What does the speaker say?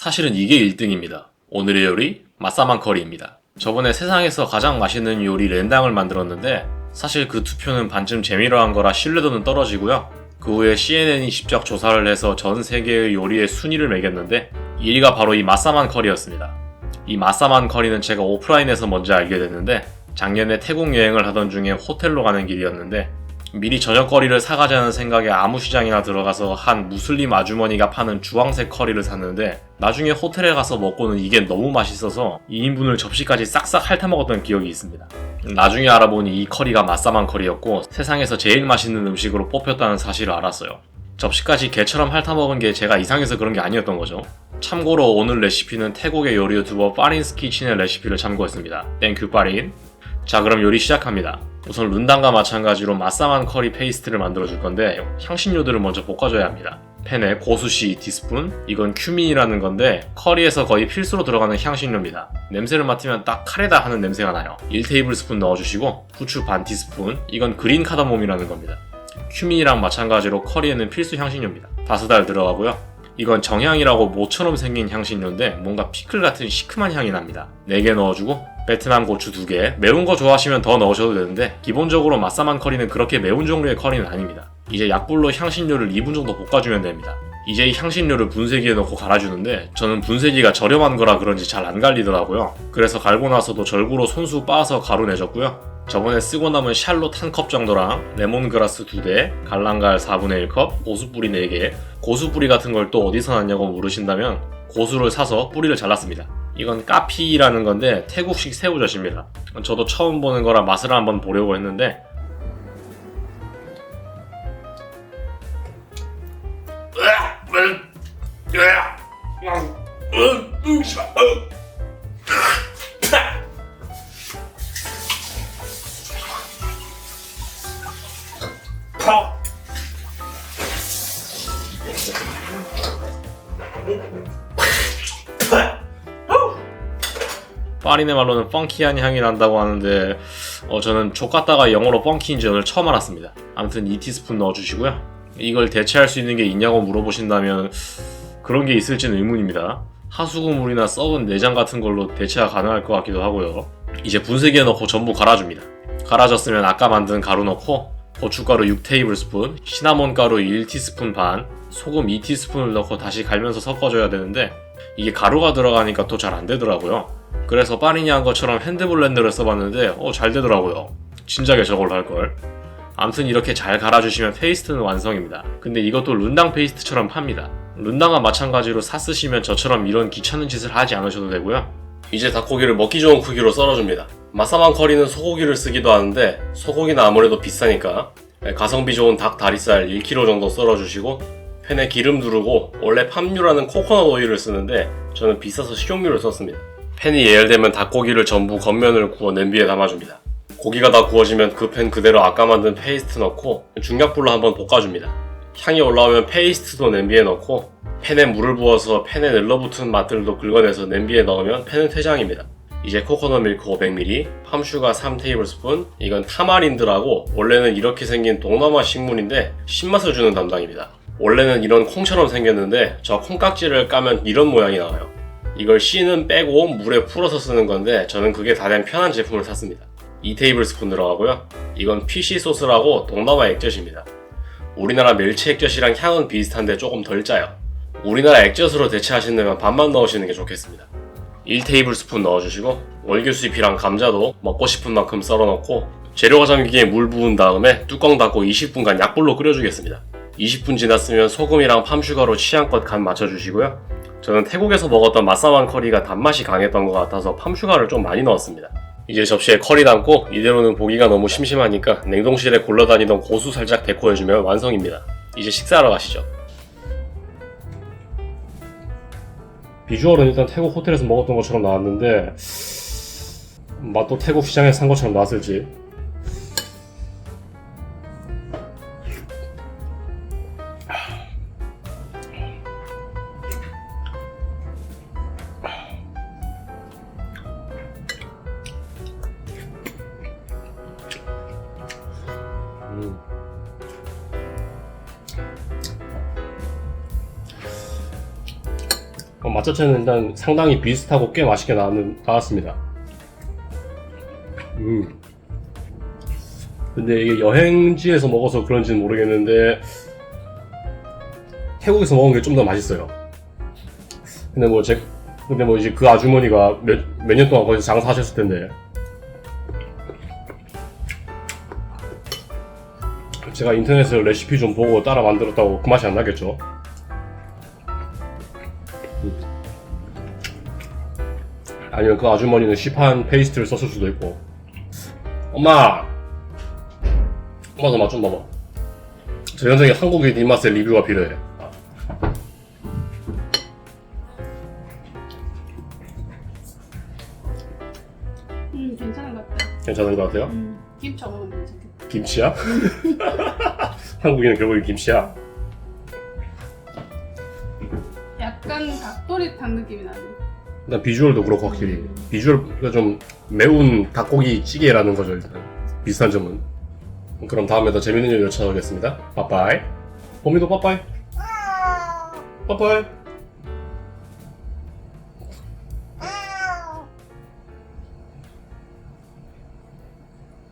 사실은 이게 1등입니다. 오늘의 요리 맛사만 커리입니다. 저번에 세상에서 가장 맛있는 요리 랜당을 만들었는데 사실 그 투표는 반쯤 재미로 한 거라 신뢰도는 떨어지고요. 그 후에 CNN이 직접 조사를 해서 전 세계의 요리의 순위를 매겼는데 1위가 바로 이 맛사만 커리였습니다. 이 맛사만 커리는 제가 오프라인에서 먼저 알게 됐는데 작년에 태국 여행을 하던 중에 호텔로 가는 길이었는데 미리 저녁거리를 사가자는 생각에 아무 시장이나 들어가서 한 무슬림 아주머니가 파는 주황색 커리를 샀는데 나중에 호텔에 가서 먹고는 이게 너무 맛있어서 2인분을 접시까지 싹싹 핥아먹었던 기억이 있습니다. 나중에 알아보니 이 커리가 맛사만 커리였고 세상에서 제일 맛있는 음식으로 뽑혔다는 사실을 알았어요. 접시까지 개처럼 핥아먹은 게 제가 이상해서 그런 게 아니었던 거죠. 참고로 오늘 레시피는 태국의 요리 유튜버 파린스 키친의 레시피를 참고했습니다. 땡큐 파린. 자, 그럼 요리 시작합니다. 우선 룬당과 마찬가지로 맛사만 커리 페이스트를 만들어줄 건데 향신료들을 먼저 볶아줘야 합니다. 팬에 고수씨 2티스푼, 이건 큐민이라는 건데 커리에서 거의 필수로 들어가는 향신료입니다. 냄새를 맡으면 딱 카레다 하는 냄새가 나요. 1테이블스푼 넣어주시고 후추 반 티스푼, 이건 그린 카다몬이라는 겁니다. 큐민이랑 마찬가지로 커리에는 필수 향신료입니다. 다스달 들어가고요. 이건 정향이라고 모처럼 생긴 향신료인데 뭔가 피클 같은 시큼한 향이 납니다. 4개 넣어주고 베트남 고추 2개, 매운 거 좋아하시면 더 넣으셔도 되는데 기본적으로 맛사만 커리는 그렇게 매운 종류의 커리는 아닙니다. 이제 약불로 향신료를 2분 정도 볶아주면 됩니다. 이제 이 향신료를 분쇄기에 넣고 갈아주는데 저는 분쇄기가 저렴한 거라 그런지 잘 안 갈리더라고요. 그래서 갈고 나서도 절구로 손수 빻아서 가루 내줬고요. 저번에 쓰고 남은 샬롯 1컵 정도랑 레몬그라스 2대, 갈랑갈 4분의 1컵, 고수뿌리 4개, 고수뿌리 같은 걸 또 어디서 났냐고 물으신다면 고수를 사서 뿌리를 잘랐습니다. 이건 까피라는 건데 태국식 새우젓입니다. 저도 처음 보는 거라 맛을 한번 보려고 했는데 파린의 말로는 펑키한 향이 난다고 하는데 저는 족같다가 영어로 펑키인지 오늘 처음 알았습니다. 아무튼 2티스푼 넣어주시고요. 이걸 대체할 수 있는 게 있냐고 물어보신다면 그런 게 있을지는 의문입니다. 하수구물이나 썩은 내장 같은 걸로 대체가 가능할 것 같기도 하고요. 이제 분쇄기에 넣고 전부 갈아줍니다. 갈아졌으면 아까 만든 가루 넣고 고춧가루 6테이블스푼, 시나몬가루 1티스푼 반, 소금 2티스푼을 넣고 다시 갈면서 섞어줘야 되는데 이게 가루가 들어가니까 또 잘 안되더라고요. 그래서 파린이 한 것처럼 핸드블렌더를 써봤는데 잘 되더라고요. 진작에 저걸 할걸. 암튼 이렇게 잘 갈아주시면 페이스트는 완성입니다. 근데 이것도 룬당 페이스트처럼 팝니다. 룬당과 마찬가지로 사 쓰시면 저처럼 이런 귀찮은 짓을 하지 않으셔도 되고요. 이제 닭고기를 먹기 좋은 크기로 썰어줍니다. 맛사만 커리는 소고기를 쓰기도 하는데 소고기는 아무래도 비싸니까 가성비 좋은 닭 다리살 1kg 정도 썰어주시고 팬에 기름 두르고 원래 팜유라는 코코넛 오일을 쓰는데 저는 비싸서 식용유를 썼습니다. 팬이 예열되면 닭고기를 전부 겉면을 구워 냄비에 담아줍니다. 고기가 다 구워지면 그 팬 그대로 아까 만든 페이스트 넣고 중약불로 한번 볶아줍니다. 향이 올라오면 페이스트도 냄비에 넣고 팬에 물을 부어서 팬에 늘러붙은 맛들도 긁어내서 냄비에 넣으면 팬은 퇴장입니다. 이제 코코넛 밀크 500ml, 팜슈가 3테이블스푼, 이건 타마린드라고 원래는 이렇게 생긴 동남아 식물인데 신맛을 주는 담당입니다. 원래는 이런 콩처럼 생겼는데 저 콩깍지를 까면 이런 모양이 나와요. 이걸 씨는 빼고 물에 풀어서 쓰는 건데 저는 그게 다 된 편한 제품을 샀습니다. 2테이블스푼 들어가고요. 이건 피시 소스라고 동남아 액젓입니다. 우리나라 멸치 액젓이랑 향은 비슷한데 조금 덜 짜요. 우리나라 액젓으로 대체하신다면 반만 넣으시는 게 좋겠습니다. 1테이블스푼 넣어주시고 월계수잎이랑 감자도 먹고 싶은 만큼 썰어 넣고 재료 가정기기에 물 부은 다음에 뚜껑 닫고 20분간 약불로 끓여주겠습니다. 20분 지났으면 소금이랑 팜슈가로 취향껏 간 맞춰주시고요. 저는 태국에서 먹었던 맛사만 커리가 단맛이 강했던 것 같아서 팜슈가를 좀 많이 넣었습니다. 이제 접시에 커리 담고 이대로는 보기가 너무 심심하니까 냉동실에 굴러다니던 고수 살짝 데코해주면 완성입니다. 이제 식사하러 가시죠. 비주얼은 일단 태국 호텔에서 먹었던 것처럼 나왔는데 맛도 태국 시장에서 산 것처럼 나왔을지. 맛 자체는 일단 상당히 비슷하고 꽤 맛있게 나왔습니다. 근데 이게 여행지에서 먹어서 그런지는 모르겠는데 태국에서 먹은 게 좀 더 맛있어요. 근데 뭐 이제 그 아주머니가 몇 년 동안 거기서 장사하셨을 텐데 제가 인터넷에서 레시피 좀 보고 따라 만들었다고 그 맛이 안 나겠죠? 아니면 그 아주머니는 시판 페이스트를 썼을 수도 있고. 엄마도 맛 좀 봐봐. 저 현장에 한국인 입맛의 리뷰가 필요해. 괜찮은 것 같아요. 괜찮은 것 같아요? 김치 먹으면 괜찮겠다. 김치야? 한국인은 결국에 김치야? 약간 닭도리탕 느낌이 나네. 일단 비주얼도 그렇고 확실히 비주얼가 좀 매운 닭고기 찌개라는 거죠 일단 비슷한 점은. 그럼 다음에 더 재밌는 요리 찾아오겠습니다. 빠빠이. 봄이도 빠빠이. 빠빠이.